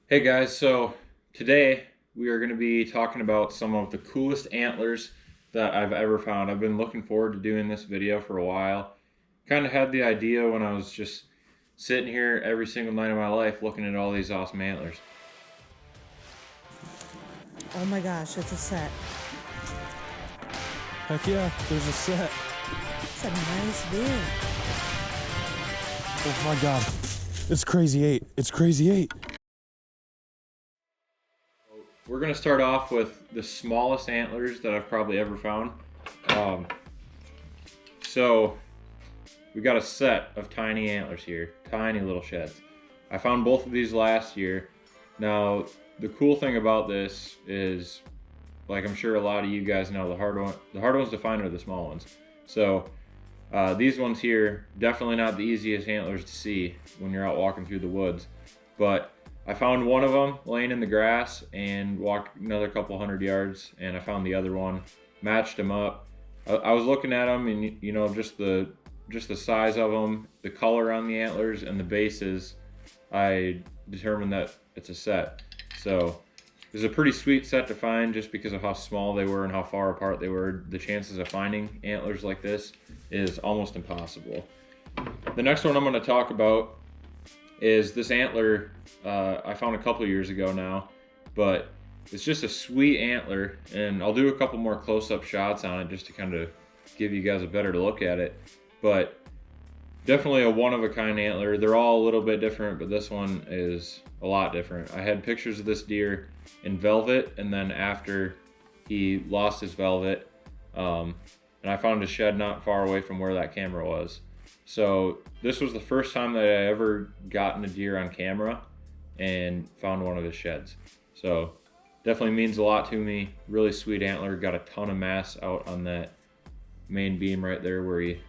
Hey guys, so today we are going to be talking about some of the coolest antlers that I've ever found. I've been looking forward to doing this video for a while. Kind of had the idea when I was just sitting here every single night of my life looking at all these awesome antlers. Oh my gosh, it's a set. Heck yeah, there's a set. It's a nice view. Oh my god. It's crazy 8. It's crazy 8. We're going to start off with the smallest antlers that I've probably ever found. So we got a set of tiny antlers here, tiny little sheds. I found both of these last year. Now, the cool thing about this is, like I'm sure a lot of you guys know, the hard ones to find are the small ones. So these ones here, definitely not the easiest antlers to see when you're out walking through the woods. But I found one of them laying in the grass and walked another couple hundred yards, and I found the other one, matched them up. I was looking at them, and you know, just the size of them, the color on the antlers, and the bases, I determined that it's a set. So it was a pretty sweet set to find just because of how small they were and how far apart they were. The chances of finding antlers like this is almost impossible. The next one I'm going to talk about is this antler I found a couple years ago now, but it's just a sweet antler, and I'll do a couple more close-up shots on it just to kind of give you guys a better look at it. But definitely a one-of-a-kind antler. They're all a little bit different, but this one is a lot different. I had pictures of this deer in velvet, and then after he lost his velvet, and I found a shed not far away from where that camera was. So this was the first time that I ever gotten a deer on camera and found one of his sheds. So definitely means a lot to me. Really sweet antler. Got a ton of mass out on that main beam right there where he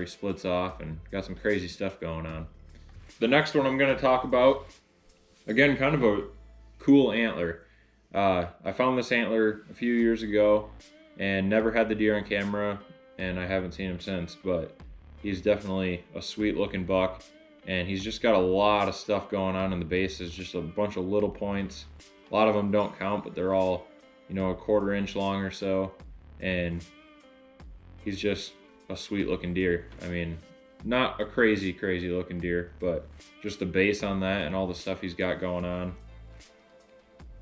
splits off, and got some crazy stuff going on. The next one I'm going to talk about, again, kind of a cool antler. I found this antler a few years ago and never had the deer on camera, and I haven't seen him since, but he's definitely a sweet looking buck, and he's just got a lot of stuff going on in the bases, just a bunch of little points. A lot of them don't count, but they're all, you know, a 1/4 inch long or so, and he's just a sweet looking deer. I mean, not a crazy looking deer, but just the base on that and all the stuff he's got going on.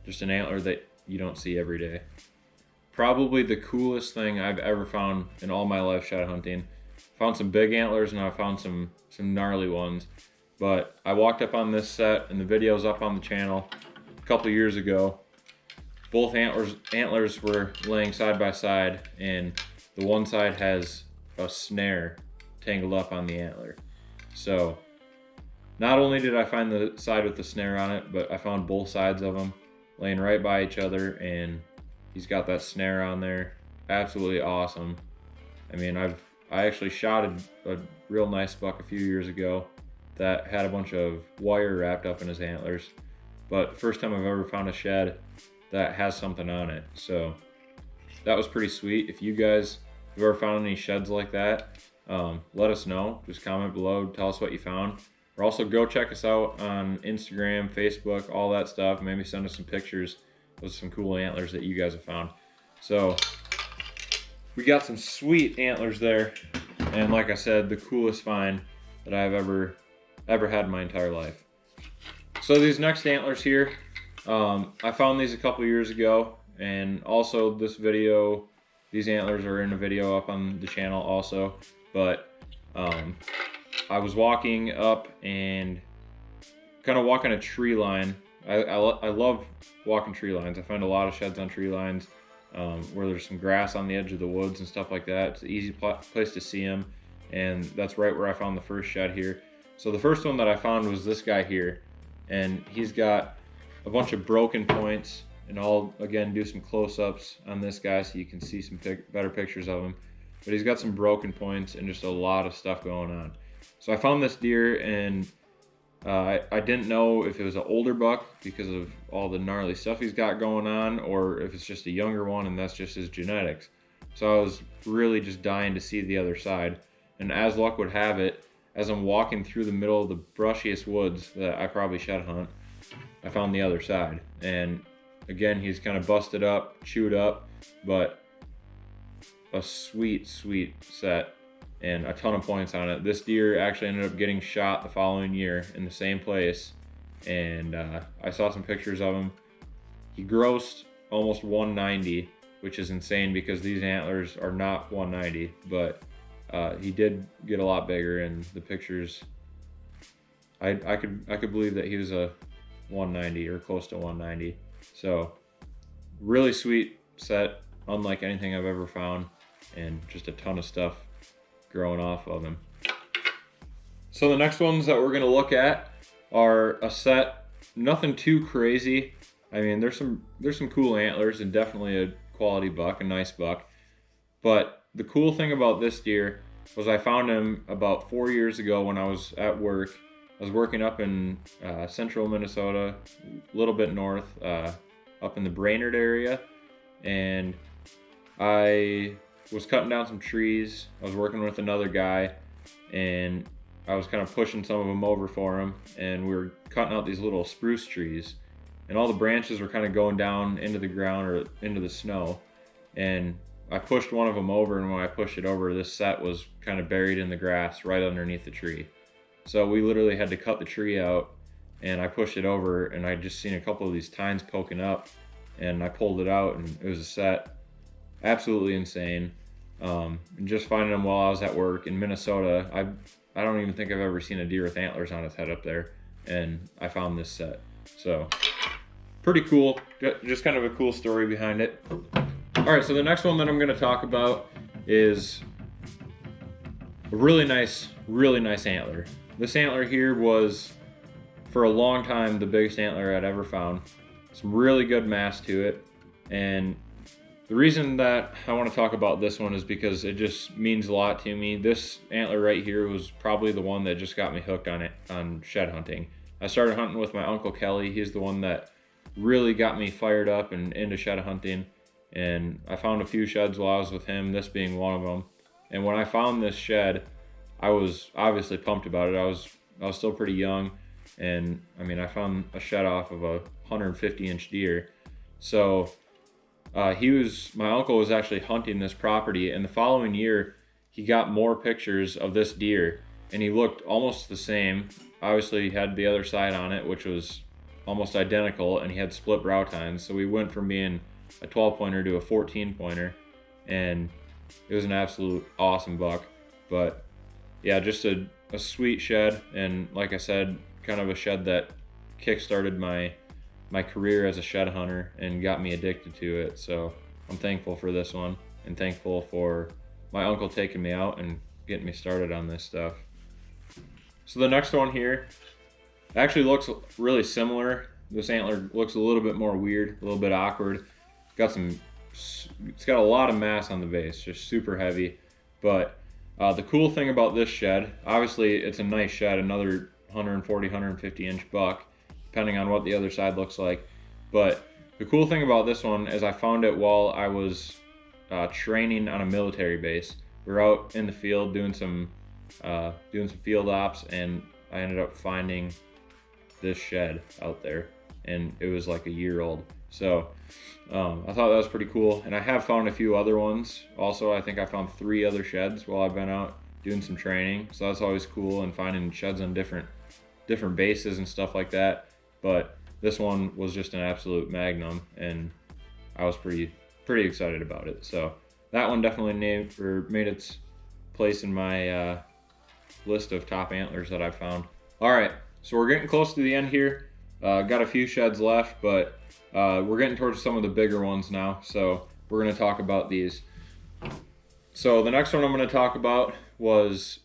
Just an antler that you don't see every day. Probably the coolest thing I've ever found in all my life shed hunting. Found some big antlers, and I found some gnarly ones. But I walked up on this set, and the video's up on the channel a couple years ago. Both antlers were laying side by side, and the one side has a snare tangled up on the antler. So not only did I find the side with the snare on it, but I found both sides of them laying right by each other, and he's got that snare on there. Absolutely awesome. I mean, I actually shot a real nice buck a few years ago that had a bunch of wire wrapped up in his antlers, but first time I've ever found a shed that has something on it. So that was pretty sweet. If you guys have ever found any sheds like that, let us know. Just comment below, tell us what you found. Or also go check us out on Instagram, Facebook, all that stuff. Maybe send us some pictures of some cool antlers that you guys have found. So we got some sweet antlers there, and like I said, the coolest find that I've ever had in my entire life. So these next antlers here, I found these a couple years ago, and also this video, these antlers are in a video up on the channel also. But I was walking up and kind of walking a tree line. I love walking tree lines. I find a lot of sheds on tree lines. Where there's some grass on the edge of the woods and stuff like that. It's an easy place to see them, and that's right where I found the first shed here. So the first one that I found was this guy here, and he's got a bunch of broken points, and I'll again do some close-ups on this guy so you can see some better pictures of him. But he's got some broken points and just a lot of stuff going on. So I found this deer, and I didn't know if it was an older buck because of all the gnarly stuff he's got going on, or if it's just a younger one and that's just his genetics. So I was really just dying to see the other side. And as luck would have it, as I'm walking through the middle of the brushiest woods that I probably shed hunt, I found the other side. And again, he's kind of busted up, chewed up, but a sweet set and a ton of points on it. This deer actually ended up getting shot the following year in the same place, and I saw some pictures of him. He grossed almost 190, which is insane because these antlers are not 190, but he did get a lot bigger in the pictures. I could believe that he was a 190 or close to 190. So really sweet set, unlike anything I've ever found, and just a ton of stuff growing off of him. So the next ones that we're gonna look at are a set, nothing too crazy. I mean, there's some cool antlers and definitely a quality buck, a nice buck. But the cool thing about this deer was I found him about 4 years ago when I was at work. I was working up in central Minnesota, a little bit north, up in the Brainerd area, and I was cutting down some trees. I was working with another guy, and I was kind of pushing some of them over for him, and we were cutting out these little spruce trees, and all the branches were kind of going down into the ground or into the snow, and I pushed one of them over, and when I pushed it over, this set was kind of buried in the grass right underneath the tree. So we literally had to cut the tree out, and I pushed it over, and I just seen a couple of these tines poking up, and I pulled it out, and it was a set. Absolutely insane. And just finding them while I was at work in Minnesota, I don't even think I've ever seen a deer with antlers on its head up there, and I found this set. So pretty cool, just kind of a cool story behind it. All right, so the next one that I'm gonna talk about is a really nice antler. This antler here was, for a long time, the biggest antler I'd ever found. Some really good mass to it, and the reason that I want to talk about this one is because it just means a lot to me. This antler right here was probably the one that just got me hooked on shed hunting. I started hunting with my Uncle Kelly. He's the one that really got me fired up and into shed hunting, and I found a few sheds while I was with him, this being one of them. And when I found this shed, I was obviously pumped about it. I was still pretty young, and I mean, I found a shed off of a 150-inch deer. So my uncle was actually hunting this property, and the following year he got more pictures of this deer, and he looked almost the same. Obviously he had the other side on it, which was almost identical, and he had split brow tines. So we went from being a 12-pointer to a 14-pointer, and it was an absolute awesome buck. But yeah, just a sweet shed, and like I said, kind of a shed that kick-started my career as a shed hunter and got me addicted to it. So I'm thankful for this one, and thankful for my uncle taking me out and getting me started on this stuff. So the next one here actually looks really similar. This antler looks a little bit more weird, a little bit awkward. It's got a lot of mass on the base, just super heavy. But the cool thing about this shed, obviously it's a nice shed, another 140, 150-inch buck, depending on what the other side looks like. But the cool thing about this one is I found it while I was training on a military base. We were out in the field doing some field ops, and I ended up finding this shed out there, and it was like a year old. So I thought that was pretty cool, and I have found a few other ones also. I think I found 3 other sheds while I've been out doing some training, so that's always cool, and finding sheds on different bases and stuff like that. But this one was just an absolute magnum, and I was pretty excited about it. So that one definitely made its place in my list of top antlers that I found. All right, so we're getting close to the end here. Got a few sheds left, but we're getting towards some of the bigger ones now, so we're going to talk about these. So the next one I'm going to talk about was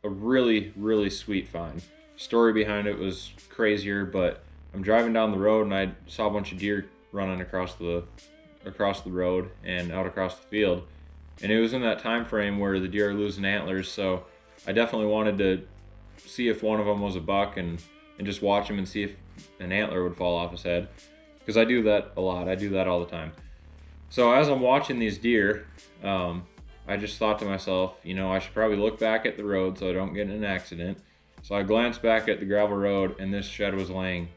a really sweet find. Story behind it was crazier, but I'm driving down the road and I saw a bunch of deer running across the road and out across the field, and it was in that time frame where the deer are losing antlers. So I definitely wanted to see if one of them was a buck and just watch him and see if an antler would fall off his head, because I do that a lot. I do that all the time. So as I'm watching these deer, I just thought to myself, I should probably look back at the road so I don't get in an accident. So I glanced back at the gravel road, and this shed was laying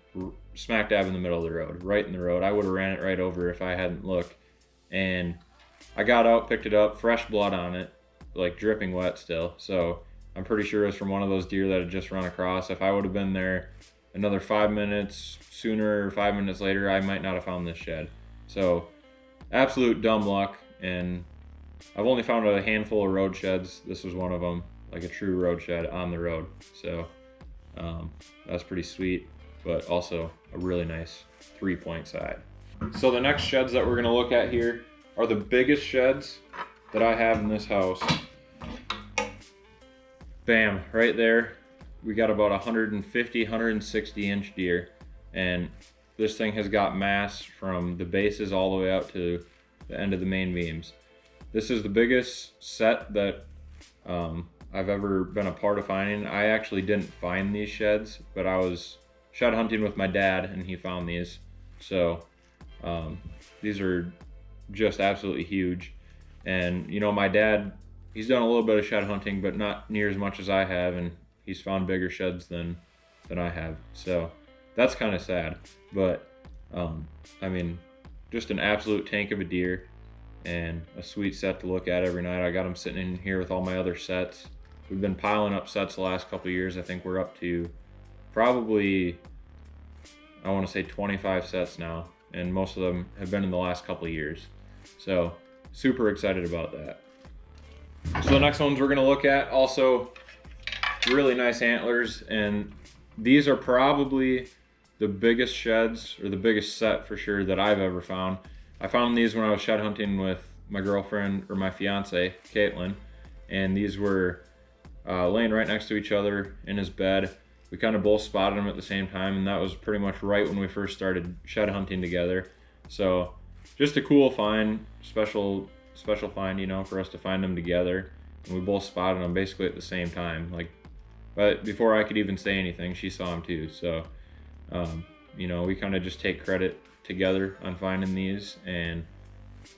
smack dab in the middle of the road, right in the road. I would have ran it right over if I hadn't looked. And I got out, picked it up, fresh blood on it, like dripping wet still. So I'm pretty sure it was from one of those deer that had just run across. If I would have been there another 5 minutes sooner or 5 minutes later, I might not have found this shed. So absolute dumb luck. And I've only found a handful of road sheds. This was one of them, like a true road shed on the road. So that's pretty sweet, but also a really nice 3-point side. So the next sheds that we're gonna look at here are the biggest sheds that I have in this house. Bam, right there. We got about 150, 160 inch deer. And this thing has got mass from the bases all the way out to the end of the main beams. This is the biggest set that I've ever been a part of finding. I actually didn't find these sheds, but I was shed hunting with my dad and he found these. So these are just absolutely huge. And you know, my dad, he's done a little bit of shed hunting, but not near as much as I have, and he's found bigger sheds than I have. So that's kind of sad, but I mean, just an absolute tank of a deer and a sweet set to look at every night. I got him sitting in here with all my other sets. We've been piling up sets the last couple of years. I think we're up to probably, I want to say 25 sets now, and most of them have been in the last couple of years. So super excited about that. So the next ones we're going to look at, also really nice antlers, and these are probably the biggest sheds, or the biggest set for sure, that I've ever found. I found these when I was shed hunting with my girlfriend, or my fiance, Caitlin, and these were laying right next to each other in his bed. We kind of both spotted them at the same time, and that was pretty much right when we first started shed hunting together. So just a cool find, special find, you know, for us to find them together. And we both spotted them basically at the same time. Like, but before I could even say anything, she saw them too. So, you know, we kind of just take credit together on finding these, and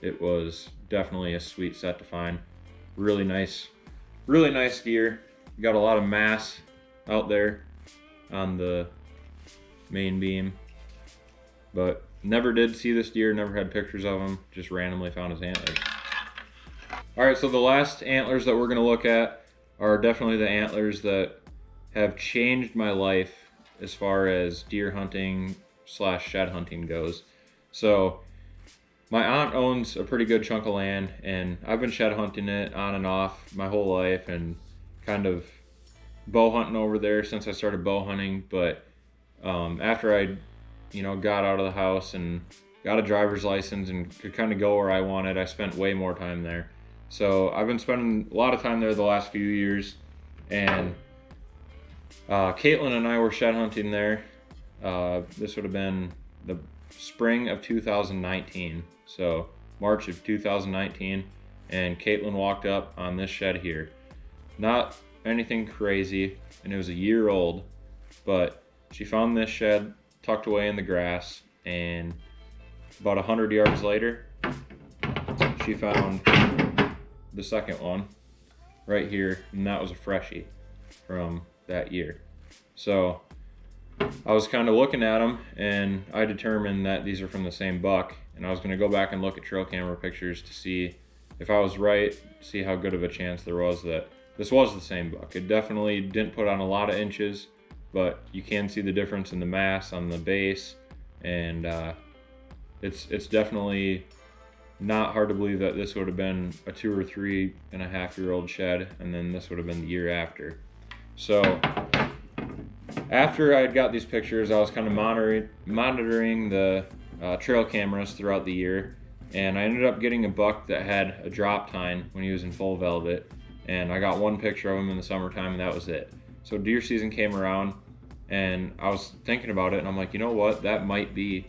it was definitely a sweet set to find. Really nice deer. Got a lot of mass out there on the main beam, but never did see this deer, never had pictures of him, just randomly found his antlers. All right, so the last antlers that we're gonna look at are definitely the antlers that have changed my life as far as deer hunting / shed hunting goes. So my aunt owns a pretty good chunk of land, and I've been shed hunting it on and off my whole life, and kind of bow hunting over there since I started bow hunting. But after I, you know, got out of the house and got a driver's license and could kind of go where I wanted, I spent way more time there. So I've been spending a lot of time there the last few years, and Caitlin and I were shed hunting there. This would have been the spring of 2019, so March of 2019, and Caitlin walked up on this shed here. Not anything crazy, and it was a year old, but she found this shed tucked away in the grass, and about 100 yards later, she found the second one right here, and that was a freshie from that year. So I was kind of looking at them, and I determined that these are from the same buck, and I was going to go back and look at trail camera pictures to see if I was right, see how good of a chance there was that this was the same buck. It definitely didn't put on a lot of inches, but you can see the difference in the mass on the base, and it's definitely not hard to believe that this would have been a 2 or 3.5 year old shed, and then this would have been the year after. So after I had got these pictures, I was kind of monitoring the trail cameras throughout the year, and I ended up getting a buck that had a drop tine when he was in full velvet, and I got one picture of him in the summertime, and that was it. So deer season came around, and I was thinking about it, and I'm like, you know what, that might be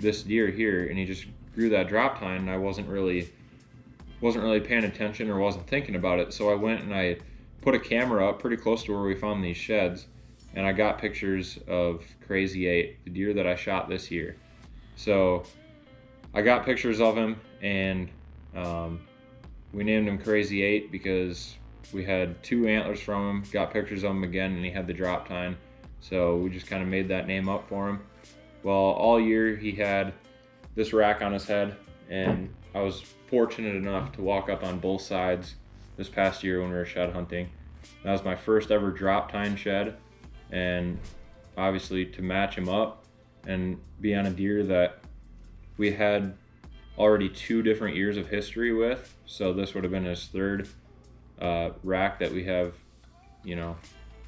this deer here, and he just grew that drop tine, and I wasn't really paying attention or wasn't thinking about it. So I went and I put a camera up pretty close to where we found these sheds, and I got pictures of Crazy 8, the deer that I shot this year. So I got pictures of him, and we named him Crazy 8 because we had 2 antlers from him, got pictures of him again, and he had the drop tine. So we just kind of made that name up for him. Well, all year he had this rack on his head, and I was fortunate enough to walk up on both sides this past year when we were shed hunting. That was my first ever drop tine shed, and obviously to match him up and be on a deer that we had already 2 different years of history with, so this would have been his 3rd rack that we have, you know,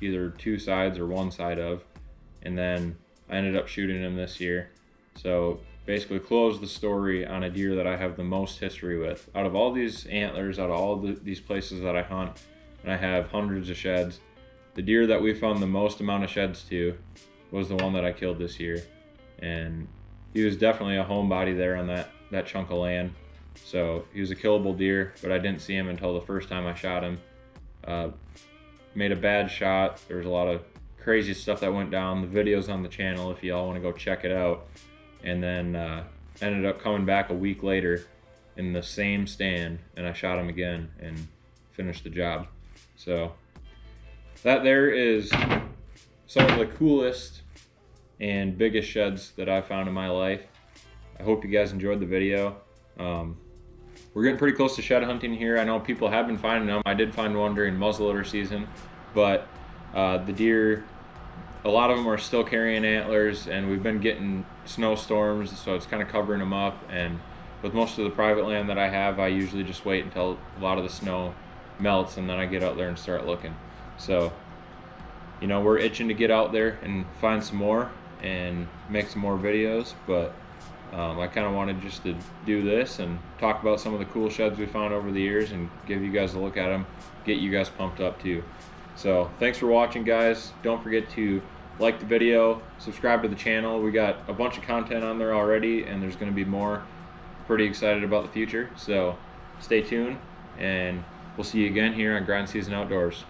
either 2 sides or 1 side of. And then I ended up shooting him this year, so basically closed the story on a deer that I have the most history with. Out of all these antlers, out of all these places that I hunt, and I have hundreds of sheds, the deer that we found the most amount of sheds to was the one that I killed this year. And he was definitely a homebody there on that chunk of land. So he was a killable deer, but I didn't see him until the first time I shot him. Made a bad shot. There was a lot of crazy stuff that went down. The video's on the channel if y'all want to go check it out. And then ended up coming back a week later in the same stand, and I shot him again and finished the job. So that there is some of the coolest and biggest sheds that I've found in my life. I hope you guys enjoyed the video. We're getting pretty close to shed hunting here. I know people have been finding them. I did find one during muzzleloader season, but the deer, a lot of them are still carrying antlers, and we've been getting snowstorms, so it's kind of covering them up. And with most of the private land that I have, I usually just wait until a lot of the snow melts, and then I get out there and start looking. So, you know, we're itching to get out there and find some more and make some more videos, but I kind of wanted just to do this and talk about some of the cool sheds we found over the years and give you guys a look at them, get you guys pumped up too. So thanks for watching, guys. Don't forget to like the video, subscribe to the channel. We got a bunch of content on there already, and there's going to be more. Pretty excited about the future, so stay tuned, and we'll see you again here on Grind Season Outdoors.